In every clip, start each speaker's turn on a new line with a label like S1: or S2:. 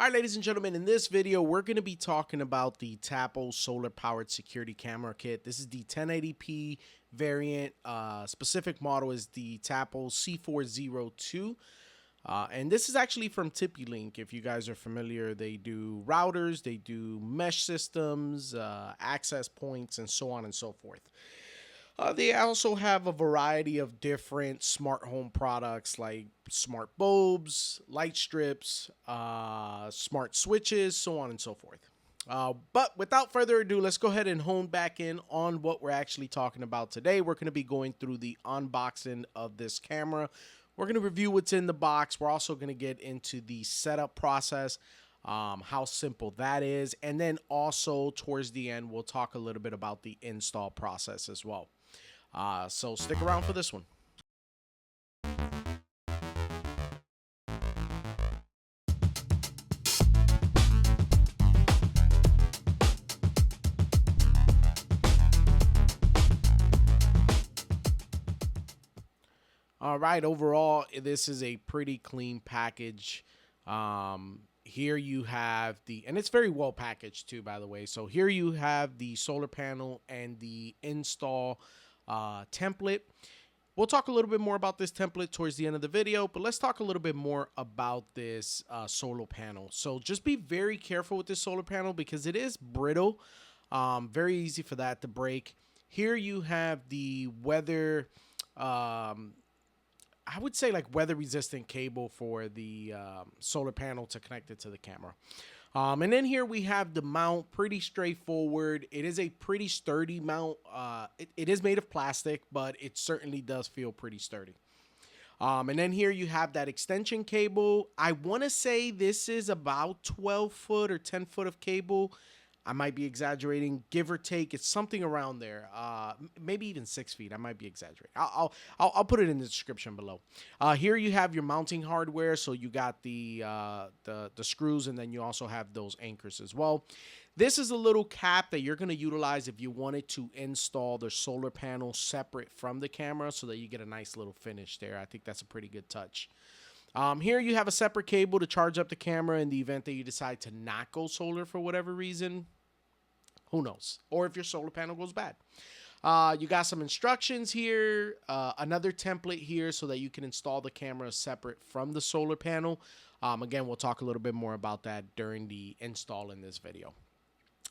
S1: All right, ladies and gentlemen, in this video, we're going to be talking about the Tapo solar-powered security camera kit. This is the 1080p variant. Specific model is the Tapo C402. And this is actually from TP-Link. If you guys are familiar, they do routers, they do mesh systems, access points, and so on and so forth. They also have a variety of different smart home products like smart bulbs, light strips, smart switches, so on and so forth. But without further ado, let's go ahead and hone back in on what we're actually talking about today. We're going to be going through the unboxing of this camera. We're going to review what's in the box. We're also going to get into the setup process, how simple that is. And then also towards the end, we'll talk a little bit about the install process as well. So stick around for this one. All right, overall, this is a pretty clean package. Here you have and it's very well packaged too, by the way. So here you have the solar panel and the install template. We'll talk a little bit more about this template towards the end of the video, but let's talk a little bit more about this solar panel. So just be very careful with this solar panel because it is brittle, very easy for that to break. Here you have the weather, I would say like weather resistant cable for the solar panel to connect it to the camera. And then here we have the mount, pretty straightforward. It is a pretty sturdy mount. It is made of plastic, but it certainly does feel pretty sturdy. And then here you have that extension cable. I want to say this is about 12 foot or 10 foot of cable. I might be exaggerating, give or take. It's something around there. Maybe even 6 feet. I might be exaggerating. I'll put it in the description below. Here you have your mounting hardware. So you got the screws, and then you also have those anchors as well. This is a little cap that you're going to utilize if you wanted to install the solar panel separate from the camera, so that you get a nice little finish there. I think that's a pretty good touch. Here you have a separate cable to charge up the camera in the event that you decide to not go solar for whatever reason. Who knows? Or if your solar panel goes bad. You got some instructions here, another template here so that you can install the camera separate from the solar panel. Again, we'll talk a little bit more about that during the install in this video.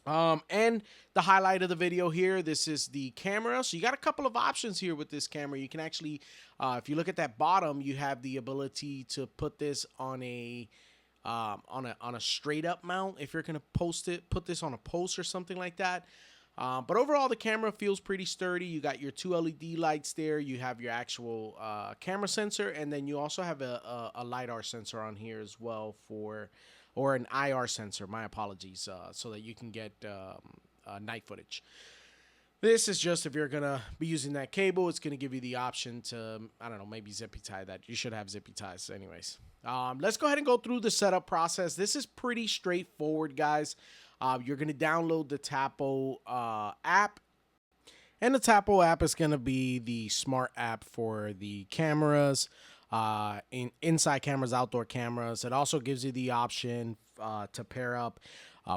S1: And the highlight of the video here, this is the camera. So you got a couple of options here with this camera. You can actually, if you look at that bottom, you have the ability to put this on a straight up mount. If you're going to put this on a post or something like that. But overall, the camera feels pretty sturdy. You got your two LED lights there. You have your actual camera sensor, and then you also have a LiDAR sensor on here as well or an IR sensor, my apologies, so that you can get night footage. This is just if you're going to be using that cable, it's going to give you the option to, I don't know, maybe zippy tie that. You should have zippy ties anyways. Let's go ahead and go through the setup process. This is pretty straightforward, guys. You're going to download the Tapo app. And the Tapo app is going to be the smart app for the cameras. Inside cameras, outdoor cameras. It also gives you the option to pair up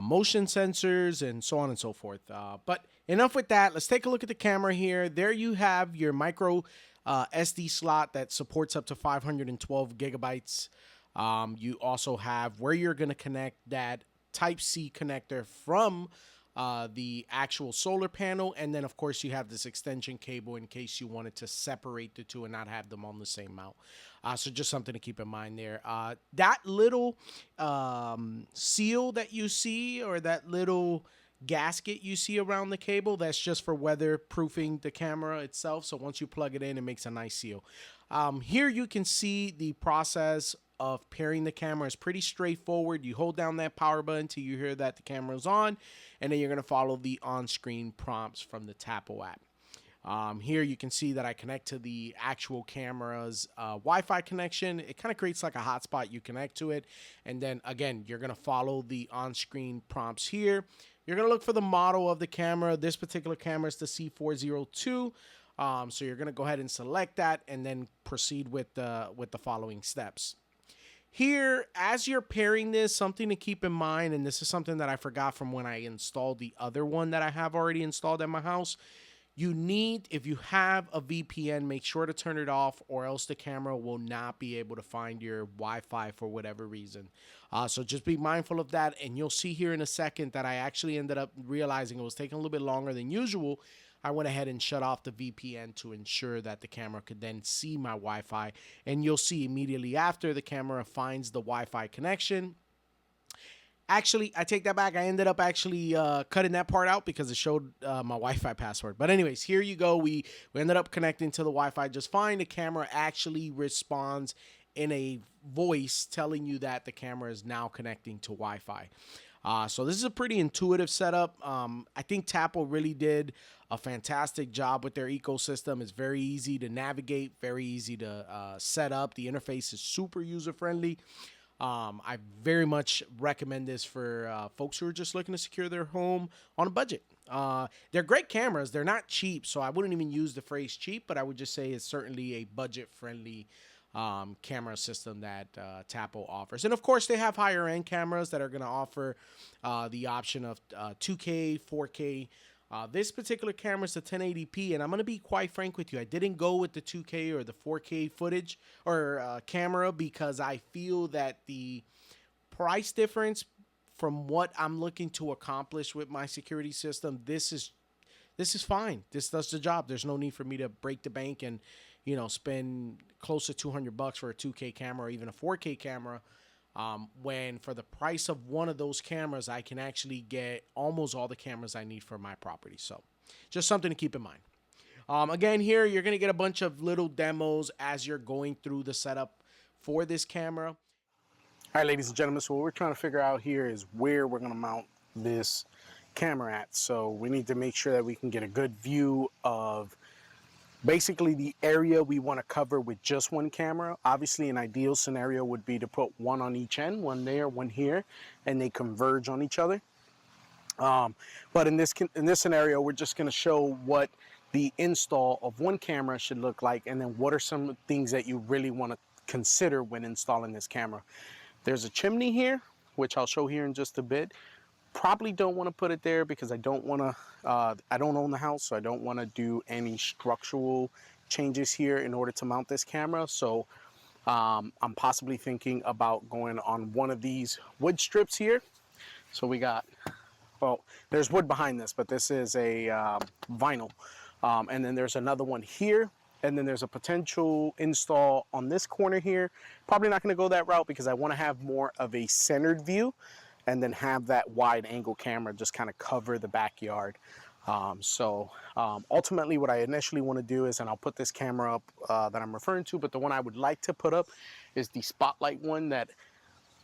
S1: motion sensors and so on and so forth. But enough with that. Let's take a look at the camera here. There you have your micro SD slot that supports up to 512 gigabytes. You also have where you're going to connect that Type C connector from the actual solar panel, and then of course you have this extension cable in case you wanted to separate the two and not have them on the same mount. So just something to keep in mind there. That little seal that you see, or that little gasket you see around the cable, that's just for weatherproofing the camera itself. So once you plug it in, it makes a nice seal. Here you can see the process of pairing the camera is pretty straightforward. You hold down that power button until you hear that the camera is on, and then you're going to follow the on-screen prompts from the Tapo app. Here you can see that I connect to the actual camera's Wi-Fi connection. It kind of creates like a hotspot. You connect to it, and then again, you're going to follow the on-screen prompts here. You're going to look for the model of the camera. This particular camera is the C402. So you're going to go ahead and select that and then proceed with the following steps. Here, as you're pairing this, something to keep in mind, and this is something that I forgot from when I installed the other one that I have already installed at my house. You need, if you have a VPN, make sure to turn it off, or else the camera will not be able to find your Wi-Fi for whatever reason. So just be mindful of that, and you'll see here in a second that I actually ended up realizing it was taking a little bit longer than usual. I went ahead and shut off the VPN to ensure that the camera could then see my Wi-Fi, and you'll see immediately after the camera finds the Wi-Fi connection. Actually, I take that back. I ended up actually cutting that part out because it showed my Wi-Fi password. But anyways, here you go. We ended up connecting to the Wi-Fi just fine. The camera actually responds in a voice telling you that the camera is now connecting to Wi-Fi. So this is a pretty intuitive setup. I think Tapo really did a fantastic job with their ecosystem. It's very easy to navigate, very easy to set up. The interface is super user-friendly. I very much recommend this for folks who are just looking to secure their home on a budget. They're great cameras. They're not cheap, so I wouldn't even use the phrase cheap, but I would just say it's certainly a budget-friendly camera system that Tapo offers. And of course, they have higher end cameras that are going to offer the option of 2K, 4K. This particular camera is a 1080p, and I'm going to be quite frank with you. I didn't go with the 2K or the 4K footage or camera because I feel that the price difference from what I'm looking to accomplish with my security system, this is fine. This does the job. There's no need for me to break the bank and spend close to $200 for a 2K camera or even a 4K camera, when for the price of one of those cameras, I can actually get almost all the cameras I need for my property. So just something to keep in mind. Again, here, you're going to get a bunch of little demos as you're going through the setup for this camera. All right, ladies and gentlemen, so what we're trying to figure out here is where we're going to mount this camera at. So we need to make sure that we can get a good view of basically the area we want to cover with just one camera. Obviously, an ideal scenario would be to put one on each end, one there, one here, and they converge on each other. But in this scenario, we're just going to show what the install of one camera should look like, and then what are some things that you really want to consider when installing this camera. There's a chimney here, which I'll show here in just a bit. Probably don't want to put it there because I don't want to, I don't own the house, so I don't want to do any structural changes here in order to mount this camera. So I'm possibly thinking about going on one of these wood strips here. So we got, well, there's wood behind this, but this is a vinyl. And then there's another one here. And then there's a potential install on this corner here. Probably not going to go that route because I want to have more of a centered view, and then have that wide angle camera just kind of cover the backyard. Ultimately what I initially want to do is, and I'll put this camera up that I'm referring to, but the one I would like to put up is the spotlight one that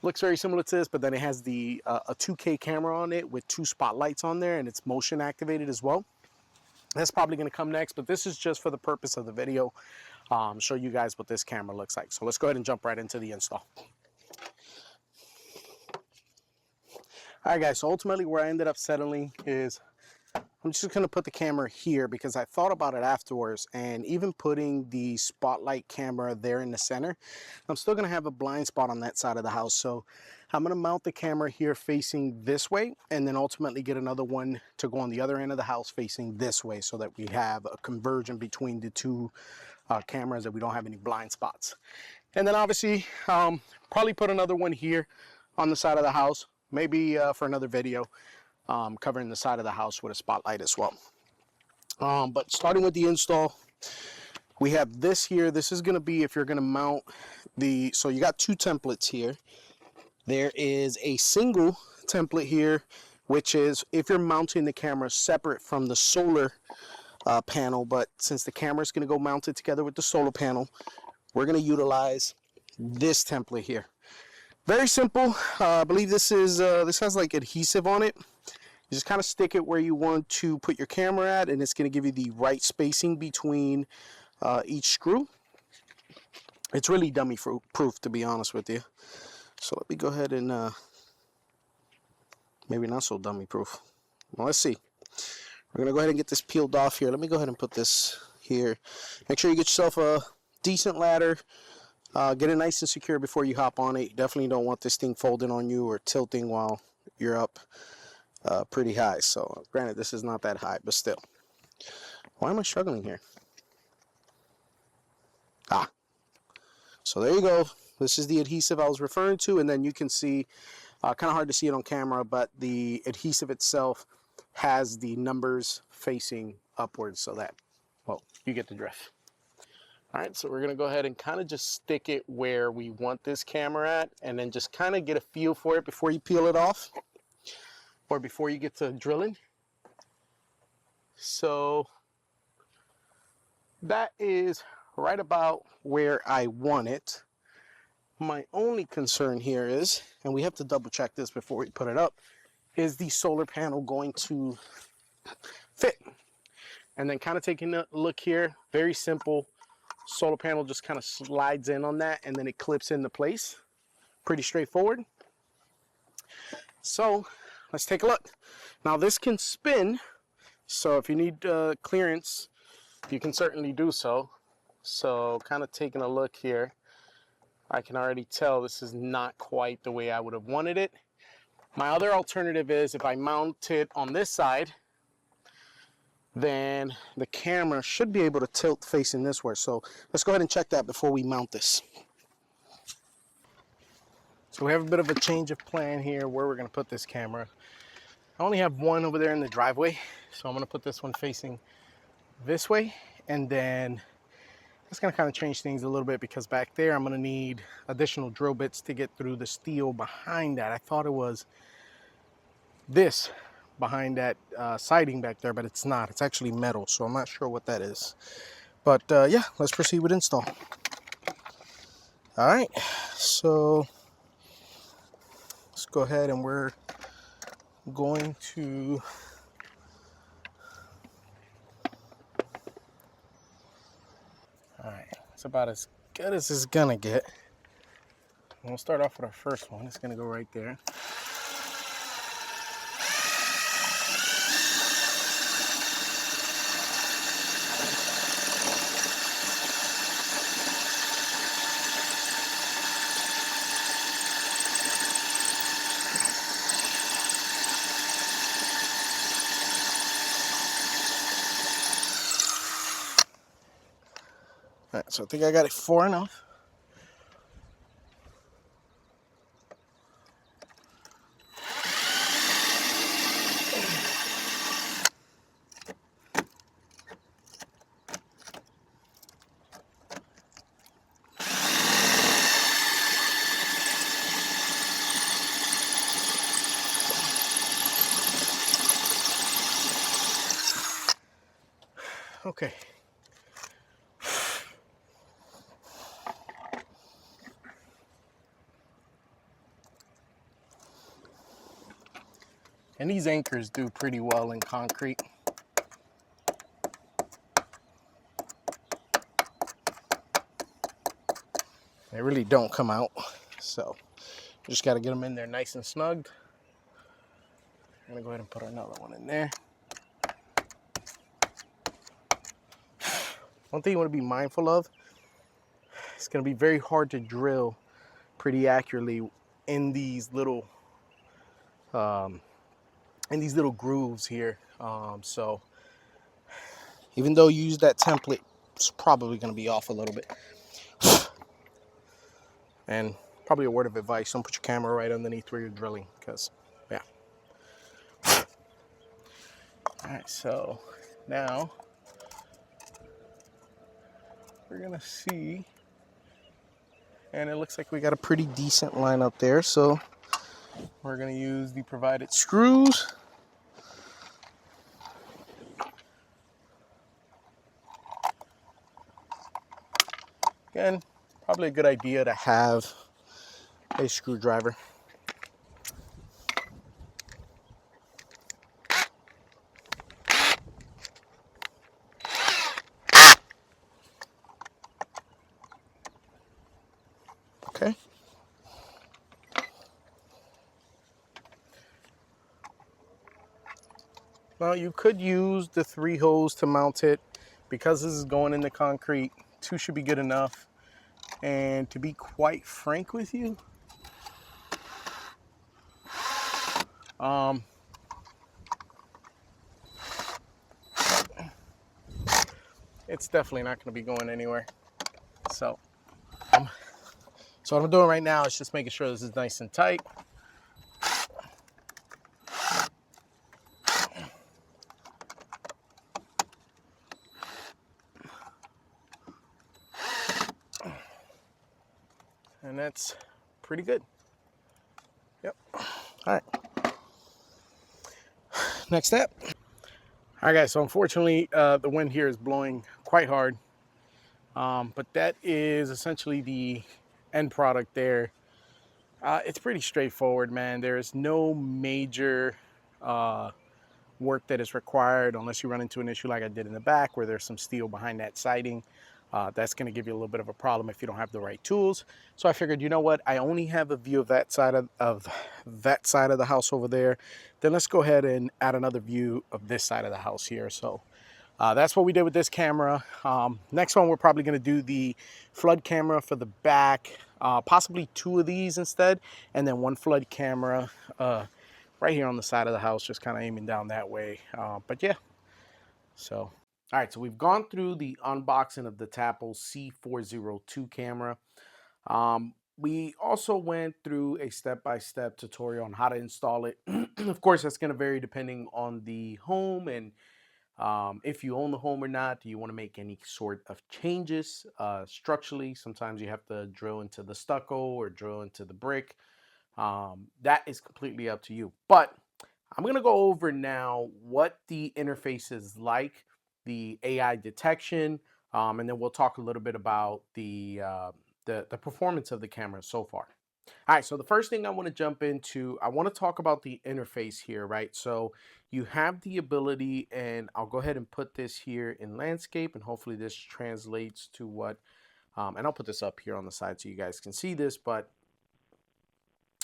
S1: looks very similar to this, but then it has the a 2K camera on it with 2 spotlights on there, and it's motion activated as well. That's probably going to come next, but this is just for the purpose of the video, show you guys what this camera looks like. So let's go ahead and jump right into the install. All right, guys, so ultimately where I ended up settling is I'm just going to put the camera here because I thought about it afterwards, and even putting the spotlight camera there in the center, I'm still going to have a blind spot on that side of the house. So I'm going to mount the camera here facing this way, and then ultimately get another one to go on the other end of the house facing this way, so that we have a conversion between the two cameras, that we don't have any blind spots. And then obviously probably put another one here on the side of the house, maybe for another video, covering the side of the house with a spotlight as well. But starting with the install, we have this here. This is going to be if you're going to mount the, so you got 2 templates here. There is a single template here, which is if you're mounting the camera separate from the solar panel. But since the camera is going to go mounted together with the solar panel, we're going to utilize this template here. Very simple. I believe this is this has like adhesive on it. You just kind of stick it where you want to put your camera at, and it's going to give you the right spacing between each screw. It's really dummy proof, to be honest with you. So let me go ahead and maybe not so dummy proof. Well, let's see. We're going to go ahead and get this peeled off here. Let me go ahead and put this here. Make sure you get yourself a decent ladder.
S2: Get it nice and secure before you hop on it. You definitely don't want this thing folding on you or tilting while you're up pretty high. So granted, this is not that high, but still. Why am I struggling here? So there you go. This is the adhesive I was referring to, and then you can see, kind of hard to see it on camera, but the adhesive itself has the numbers facing upwards, so that, well, you get the drift. All right, so we're gonna go ahead and kind of just stick it where we want this camera at, and then just kind of get a feel for it before you peel it off, or before you get to drilling. So that is right about where I want it. My only concern here is, and we have to double check this before we put it up, is the solar panel going to fit? And then kind of taking a look here, very simple. Solar panel just kind of slides in on that and then it clips into place. Pretty straightforward. So let's take a look. Now this can spin, so if you need clearance, you can certainly do so. So kind of taking a look here, I can already tell this is not quite the way I would have wanted it. My other alternative is if I mount it on this side, then the camera should be able to tilt facing this way. So let's go ahead and check that before we mount this. So we have a bit of a change of plan here where we're going to put this camera. I only have one over there in the driveway, so I'm going to put this one facing this way, and then it's going to kind of change things a little bit because back there I'm going to need additional drill bits to get through the steel behind that. I thought it was this behind that siding back there, but it's not. It's actually metal, so I'm not sure what that is. But yeah, let's proceed with install. All right, so let's go ahead and we're going to all right, it's about as good as it's gonna get. We'll start off with our first one. It's gonna go right there. All right, so I think I got it far enough. Okay. And these anchors do pretty well in concrete. They really don't come out, so you just got to get them in there nice and snug. I'm gonna go ahead and put another one in there. One thing you want to be mindful of, it's gonna be very hard to drill pretty accurately in these little grooves here. So even though you use that template, it's probably gonna be off a little bit. And probably a word of advice, don't put your camera right underneath where you're drilling, because, yeah. All right, so now we're gonna see, and it looks like we got a pretty decent line up there, so we're gonna use the provided screws. Again, probably a good idea to have a screwdriver. Okay. Well, you could use the 3 holes to mount it. Because this is going in the concrete, 2 should be good enough. And to be quite frank with you, it's definitely not going to be going anywhere. So, so what I'm doing right now is just making sure this is nice and tight. And that's pretty good. Yep. All right. Next step. All right, guys. So unfortunately, the wind here is blowing quite hard. But that is essentially the end product there. It's pretty straightforward, man. There is no major work that is required unless you run into an issue like I did in the back where there's some steel behind that siding. That's going to give you a little bit of a problem if you don't have the right tools. So I figured, you know what? I only have a view of that side of that side of the house over there. Then let's go ahead and add another view of this side of the house here. So that's what we did with this camera. Next one, we're probably going to do the flood camera for the back, possibly 2 of these instead, and then 1 flood camera right here on the side of the house, just kind of aiming down that way. But yeah, so.
S1: All right, so we've gone through the unboxing of the Tapo C402 camera. We also went through a step-by-step tutorial on how to install it. Of course, that's going to vary depending on the home and if you own the home or not. Do you want to make any sort of changes structurally? Sometimes you have to drill into the stucco or drill into the brick. That is completely up to you. But I'm going to go over now what the interface is like, the AI detection, and then we'll talk a little bit about the performance of the camera so far. All right, so the first thing I want to jump into, I want to talk about the interface here, right? So you have the ability, and I'll go ahead and put this here in landscape, and hopefully this translates to what, and I'll put this up here on the side so you guys can see this, but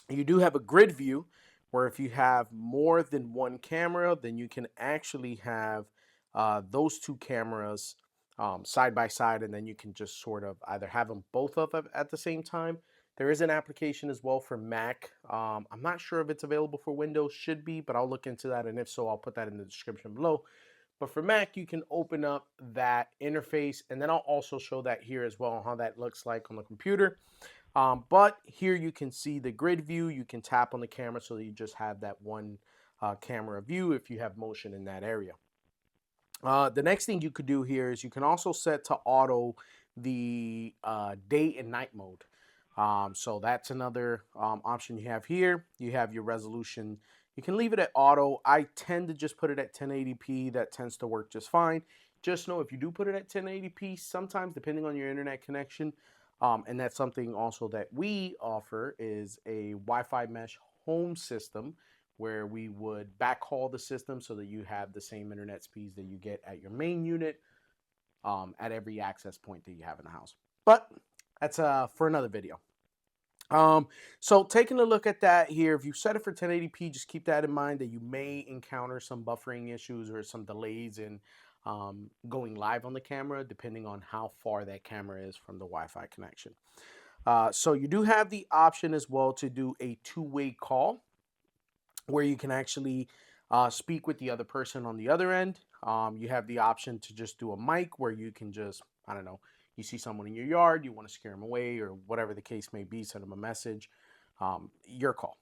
S1: you do have a grid view where if you have more than one camera, then you can actually have those 2 cameras side by side, and then you can just sort of either have them both up at the same time. There is an application as well for Mac. I'm not sure if it's available for Windows, should be, but I'll look into that, and if so, I'll put that in the description below. But for Mac, you can open up that interface, and then I'll also show that here as well, how that looks like on the computer. But here you can see the grid view. You can tap on the camera so that you just have that one camera view if you have motion in that area. The next thing you could do here is you can also set to auto the day and night mode. So that's another option you have here. You have your resolution. You can leave it at auto. I tend to just put it at 1080p. That tends to work just fine. Just know if you do put it at 1080p, sometimes depending on your internet connection, and that's something also that we offer is a Wi-Fi mesh home system where we would backhaul the system so that you have the same internet speeds that you get at your main unit at every access point that you have in the house. But that's for another video. So taking a look at that here, if you set it for 1080p, just keep that in mind that you may encounter some buffering issues or some delays in going live on the camera, depending on how far that camera is from the Wi-Fi connection. So you do have the option as well to do a 2-way call where you can actually speak with the other person on the other end. You have the option to just do a mic where you can just, I don't know, you see someone in your yard, you want to scare them away or whatever the case may be, send them a message, your call.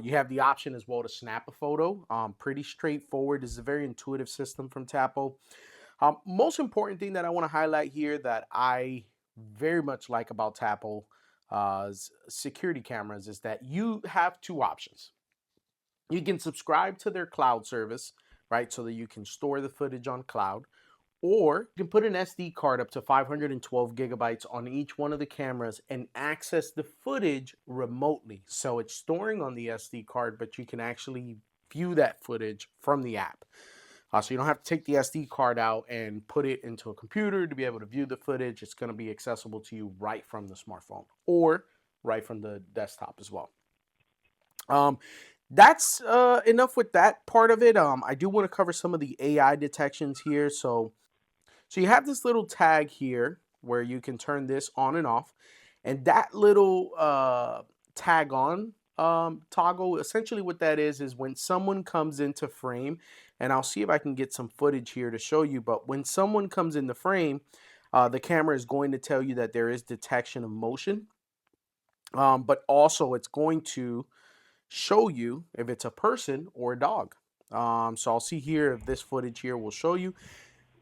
S1: You have the option as well to snap a photo. Pretty straightforward. This is a very intuitive system from Tapo. Most important thing that I want to highlight here that I very much like about Tapo's security cameras is that you have 2 options. You can subscribe to their cloud service, right, so that you can store the footage on cloud, or you can put an SD card up to 512 gigabytes on each one of the cameras and access the footage remotely. So it's storing on the SD card, but you can actually view that footage from the app. So you don't have to take the SD card out and put it into a computer to be able to view the footage. It's going to be accessible to you right from the smartphone or right from the desktop as well. That's enough with that part of it. I do want to cover some of the AI detections here. So you have this little tag here where you can turn this on and off.
S2: And that little tag on toggle, essentially what that is when someone comes into frame, and I'll see if I can get some footage here to show you, but when someone comes in the frame, the camera is going to tell you that there is detection of motion, but also it's going to show you if it's a person or a dog. So I'll see here if this footage here will show you.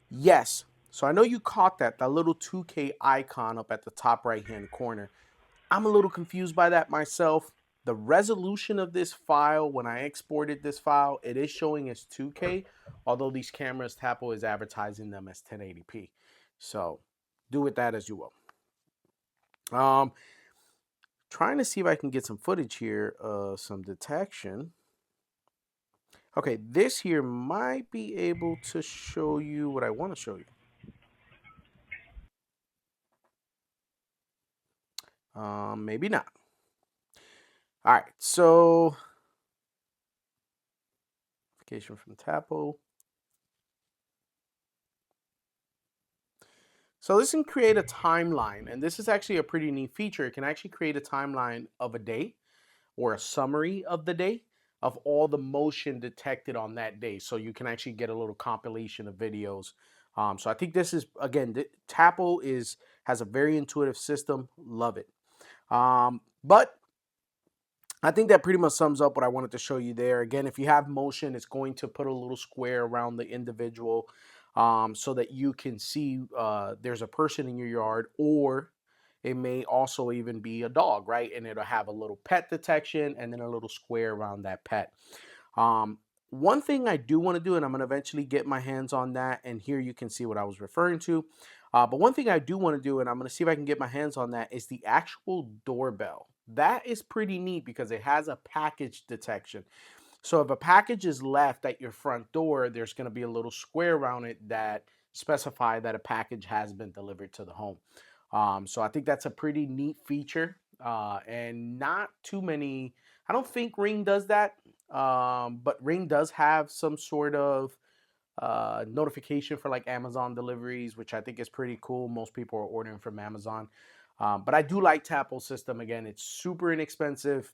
S2: Yes. So I know you caught that little 2K icon up at the top right hand corner. I'm a little confused by that myself. The resolution of this file, when I exported this file, it is showing as 2K, although these cameras, Tapo is advertising them as 1080p. So do with that as you will. Trying to see if I can get some footage here, some detection. Okay, this here might be able to show you what I want to show you. Maybe not. All right, so notification from Tapo. So this can create a timeline, and this is actually a pretty neat feature. It can actually create a timeline of a day or a summary of the day of all the motion detected on that day. So you can actually get a little compilation of videos. So I think this is, again, Tapo has a very intuitive system. Love it. But I think that pretty much sums up what I wanted to show you there. Again, if you have motion, it's going to put a little square around the individual so that you can see there's a person in your yard, or it may also even be a dog, right? And it'll have a little pet detection and then a little square around that pet. One thing I do want to do, and I'm going to eventually get my hands on that, and here you can see what I was referring to. But one thing I do want to do, and I'm going to see if I can get my hands on that, is the actual doorbell. That is pretty neat because it has a package detection. So if a package is left at your front door, there's going to be a little square around it that specify that a package has been delivered to the home. So I think that's a pretty neat feature, and not too many. I don't think Ring does that, but Ring does have some sort of notification for like Amazon deliveries, which I think is pretty cool. Most people are ordering from Amazon. But I do like Tapo's system. Again, it's super inexpensive,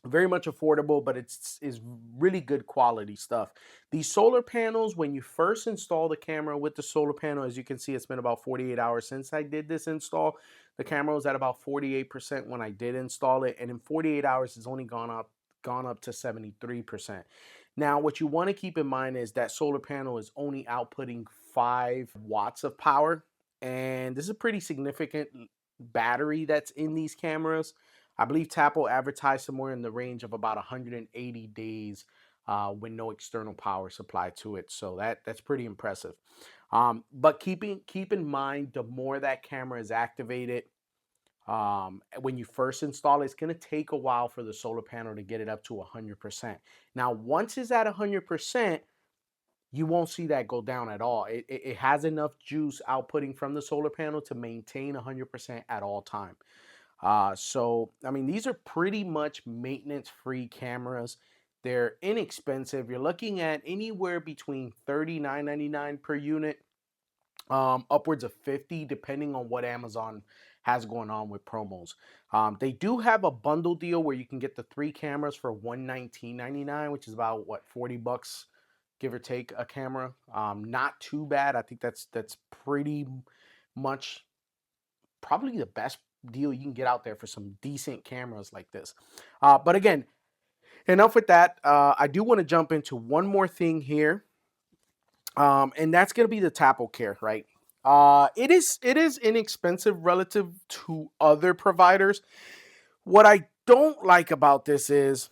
S2: very much affordable, but it's is really good quality stuff. These solar panels, when you first install the camera with the solar panel, as you can see, it's been about 48 hours since I did this install. The camera was at about 48% when I did install it, and in 48 hours it's only gone up to 73%. Now, what you want to keep in mind is that solar panel is only outputting 5 watts of power, and this is a pretty significant battery that's in these cameras. I believe Tapo advertised somewhere in the range of about 180 days with no external power supply to it. So that's pretty impressive. But keep in mind, the more that camera is activated, when you first install it, it's going to take a while for the solar panel to get it up to 100%. Now, once it's at 100%, you won't see that go down at all. It has enough juice outputting from the solar panel to maintain 100% at all time. So, I mean, these are pretty much maintenance-free cameras. They're inexpensive. You're looking at anywhere between $39.99 per unit, upwards of $50, depending on what Amazon has going on with promos. They do have a bundle deal where you can get the 3 cameras for $119.99, which is about what, $40, give or take, a camera. Not too bad. I think that's pretty much probably the best deal you can get out there for some decent cameras like this. But again, enough with that. I do want to jump into one more thing here, and that's going to be the Tapo Care, right? It is inexpensive relative to other providers. What I don't like about this is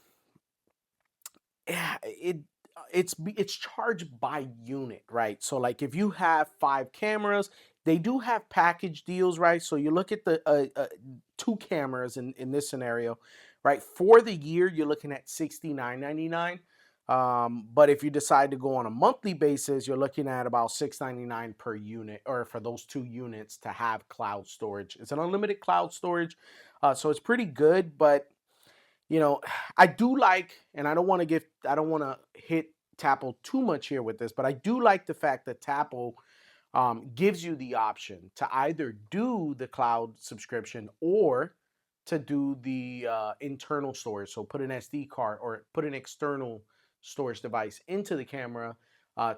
S2: it's charged by unit, right? So like if you have 5 cameras, they do have package deals, right? So you look at the 2 cameras in this scenario, right? For the year, you're looking at $69.99. But if you decide to go on a monthly basis, you're looking at about $6.99 per unit, or for those 2 units to have cloud storage. It's an unlimited cloud storage, so it's pretty good. But you know, I do like, and I don't want to hit Tapo too much here with this, but I do like the fact that Tapo
S1: gives you the option to either do the cloud subscription or to do the internal storage. So put an SD card or put an external storage device into the camera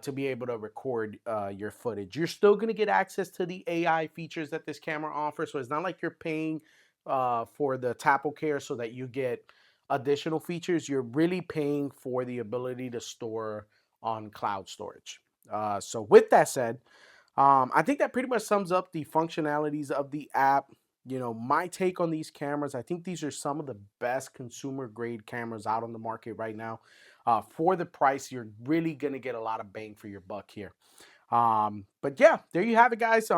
S1: to be able to record your footage. You're still going to get access to the AI features that this camera offers. So it's not like you're paying for the Tapo Care so that you get additional features. You're really paying for the ability to store on cloud storage. So with that said, I think that pretty much sums up the functionalities of the app. You know, my take on these cameras, I think these are some of the best consumer grade cameras out on the market right now. For the price, you're really going to get a lot of bang for your buck here. But yeah, there you have it, guys.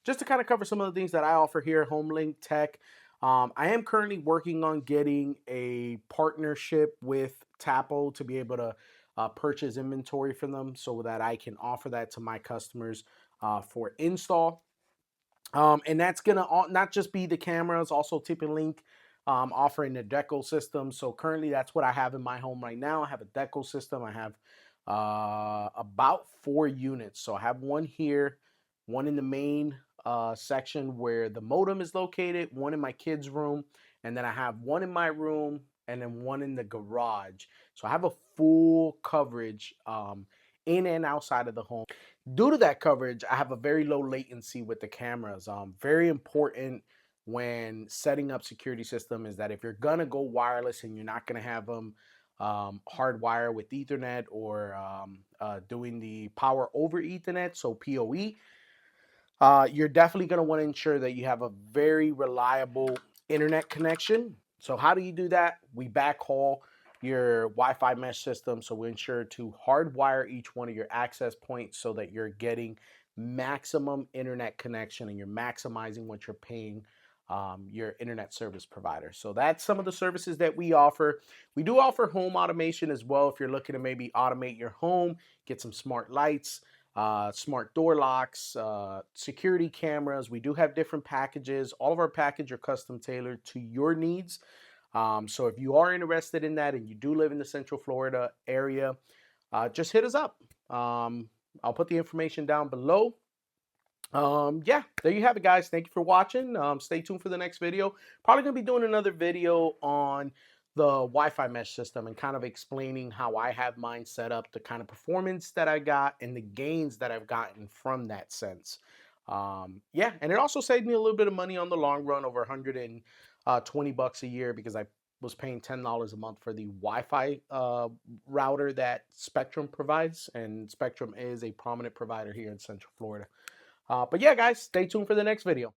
S1: Just to kind of cover some of the things that I offer here, HomeLink Tech. I am currently working on getting a partnership with Tapo to be able to purchase inventory from them so that I can offer that to my customers for install. And that's gonna not just be the cameras, also TP-Link offering a deco system. So currently, that's what I have in my home right now. I have a deco system. I have about 4 units. So I have one here, one in the main section where the modem is located, one in my kids' room, and then I have one in my room, and then one in the garage. So I have a full coverage in and outside of the home. Due to that coverage, I have a very low latency with the cameras. Very important when setting up security system is that if you're gonna go wireless and you're not gonna have them hardwire with Ethernet or doing the power over Ethernet, so PoE, you're definitely going to want to ensure that you have a very reliable internet connection. So how do you do that? We backhaul your Wi-Fi mesh system. So we ensure to hardwire each one of your access points so that you're getting maximum internet connection and you're maximizing what you're paying your internet service provider. So that's some of the services that we offer. We do offer home automation as well. If you're looking to maybe automate your home, get some smart lights, smart door locks, security cameras. We do have different packages. All of our packages are custom tailored to your needs. So if you are interested in that and you do live in the Central Florida area, just hit us up. I'll put the information down below. Yeah, there you have it, guys. Thank you for watching. Stay tuned for the next video. Probably gonna be doing another video on the Wi-Fi mesh system and kind of explaining how I have mine set up, the kind of performance that I got and the gains that I've gotten from that sense. Yeah, and it also saved me a little bit of money on the long run, over 120 bucks a year, because I was paying $10 a month for the Wi-Fi router that Spectrum provides, and Spectrum is a prominent provider here in Central Florida. But yeah, guys, stay tuned for the next video.